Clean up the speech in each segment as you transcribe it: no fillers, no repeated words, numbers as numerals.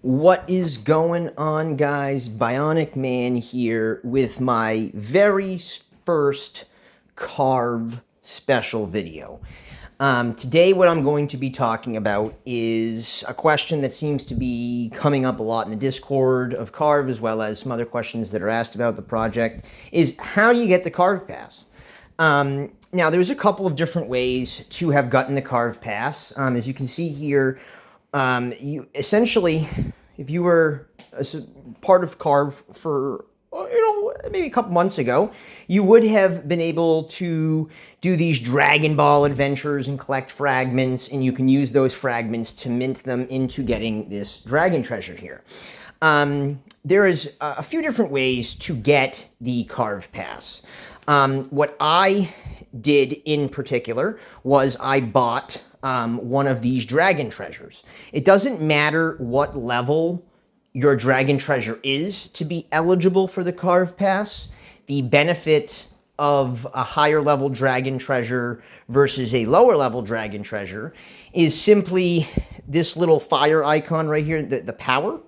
What is going on, guys? Bionic Man here with my very first Carv special video. Today what I'm going to be talking about is a question that seems to be coming up a lot in the Discord of Carv, as well as some other questions that are asked about the project, is how do you get the Carv Pass? Now, there's a couple of different ways to have gotten the Carv Pass. As you can see here, you essentially, if you were a part of Carv for, maybe a couple months ago, you would have been able to do these Dragon Ball adventures and collect fragments, and you can use those fragments to mint them into getting this dragon treasure here. There is a few different ways to get the Carv Pass. What I did in particular was I bought one of these dragon treasures. It doesn't matter what level your dragon treasure is to be eligible for the Carv Pass. The benefit of a higher level dragon treasure versus a lower level dragon treasure is simply this little fire icon right here, the power.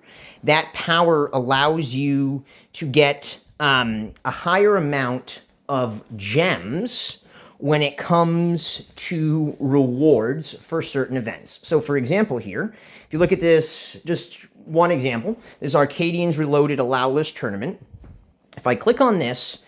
That power allows you to get a higher amount of gems when it comes to rewards for certain events. So for example here, if you look at this, just one example, this Arcadians Reloaded Allow List tournament. If I click on this,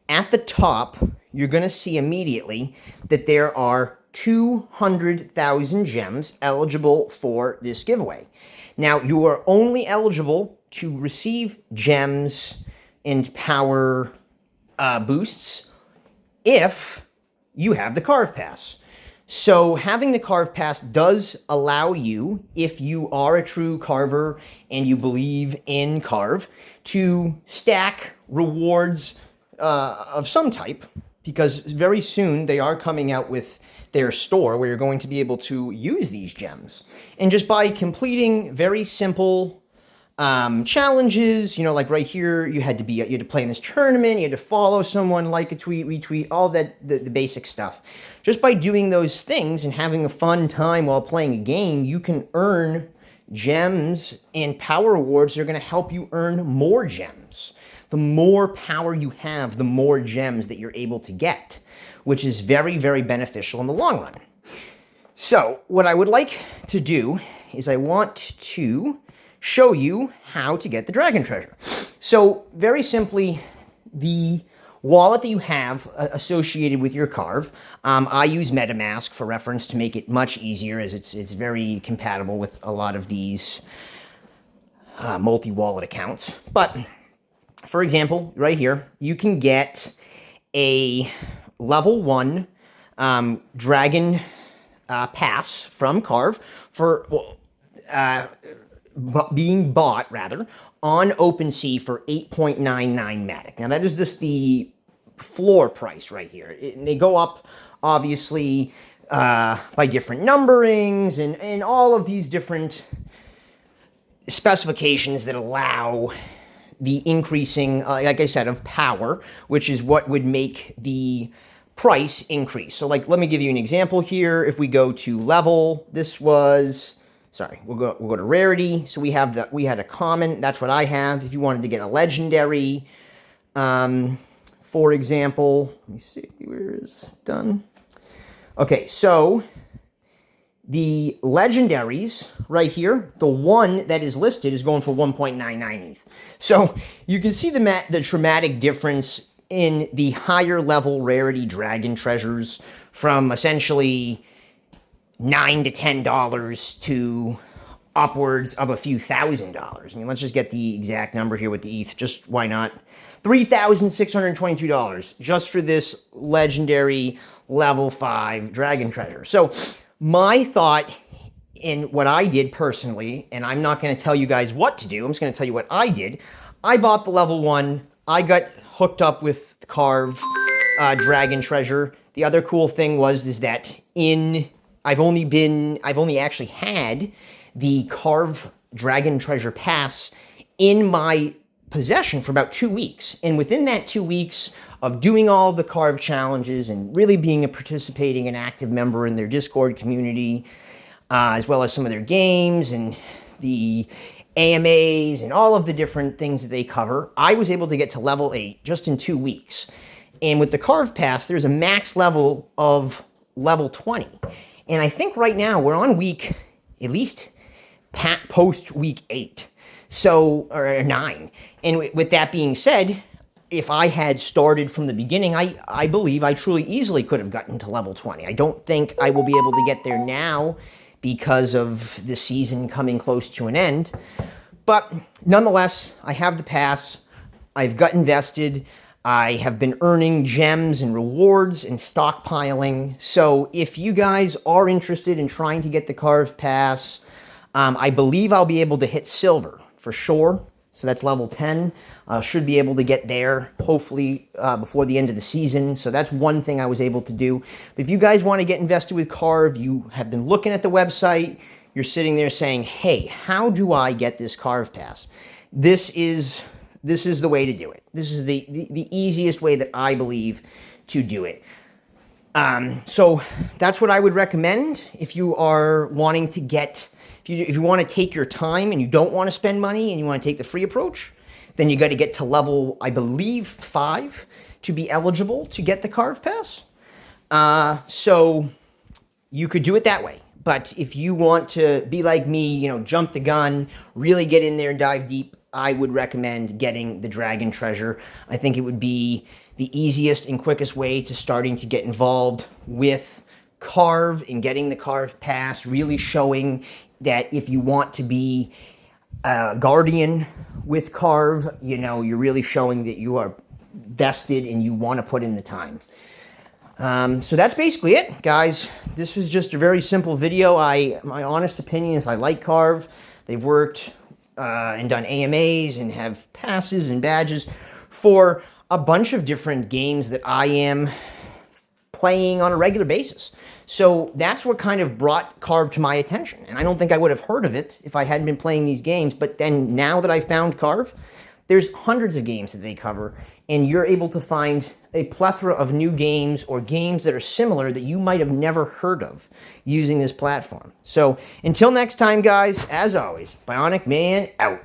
at the top, you're going to see immediately that there are 200,000 gems eligible for this giveaway. Now, you are only eligible to receive gems and power boosts if you have the Carv Pass. So having the Carv Pass does allow you, if you are a true carver and you believe in Carv, to stack rewards of some type, because very soon they are coming out with their store where you're going to be able to use these gems. And just by completing very simple challenges, like right here, you had to play in this tournament, you had to follow someone, like a tweet, retweet, all that, the basic stuff. Just by doing those things and having a fun time while playing a game, you can earn gems and power rewards that are going to help you earn more gems. The more power you have, the more gems that you're able to get, which is very, very beneficial in the long run. So what I would like to do is I want to show you how to get the dragon treasure. So very simply, the wallet that you have associated with your Carv, I use MetaMask for reference to make it much easier, as it's very compatible with a lot of these multi-wallet accounts. But for example, right here, you can get a level 1 dragon pass from Carv for being bought, rather, on OpenSea for 8.99 Matic. Now, that is just the floor price right here. They go up, obviously, by different numberings and all of these different specifications that allow the increasing, like I said, of power, which is what would make the price increase. So, let me give you an example here. If we go to level, this was... Sorry, we'll go to rarity. So we had a common. That's what I have. If you wanted to get a legendary, for example, let me see, where is done? Okay, so the legendaries right here, the one that is listed is going for 1.99 ETH. So you can see the dramatic difference in the higher level rarity dragon treasures from essentially $9 to $10 to upwards of a few $1,000s. I mean, let's just get the exact number here with the ETH. Just why not? $3,622 just for this legendary level 5 dragon treasure. So my thought in what I did personally, and I'm not going to tell you guys what to do, I'm just going to tell you what I did. I bought the level 1. I got hooked up with the Carv dragon treasure. The other cool thing is that I've only actually had the Carv Dragon Treasure Pass in my possession for about 2 weeks. And within that 2 weeks of doing all the Carv challenges and really being a participating and active member in their Discord community, as well as some of their games and the AMAs, and all of the different things that they cover, I was able to get to level 8 just in 2 weeks. And with the Carv Pass, there's a max level of level 20. And I think right now we're on week, at least post week 8. So, or 9. And with that being said, if I had started from the beginning, I believe I truly easily could have gotten to level 20. I don't think I will be able to get there now because of the season coming close to an end. But nonetheless, I have the pass. I've got invested. I have been earning gems and rewards and stockpiling. So if you guys are interested in trying to get the Carv Pass, I believe I'll be able to hit silver for sure. So that's level 10. Should be able to get there, hopefully, before the end of the season. So that's one thing I was able to do. But if you guys want to get invested with Carv, you have been looking at the website, you're sitting there saying, hey, how do I get this Carv Pass? This is the way to do it. This is the easiest way that I believe to do it. So that's what I would recommend if you are wanting to get, if you want to take your time and you don't want to spend money and you want to take the free approach, then you got to get to level, I believe, 5 to be eligible to get the Carv Pass. So you could do it that way. But if you want to be like me, jump the gun, really get in there and dive deep, I would recommend getting the Dragon Treasure. I think it would be the easiest and quickest way to starting to get involved with Carv and getting the Carv Pass, really showing that if you want to be a guardian with Carv, you're really showing that you are vested and you want to put in the time. So that's basically it, guys. This was just a very simple video. My honest opinion is I like Carv. They've worked and done AMAs and have passes and badges for a bunch of different games that I am playing on a regular basis. So that's what kind of brought Carv to my attention. And I don't think I would have heard of it if I hadn't been playing these games. But then now that I found Carv, there's hundreds of games that they cover, and you're able to find a plethora of new games or games that are similar that you might have never heard of using this platform. So until next time, guys, as always, Bionic Man out.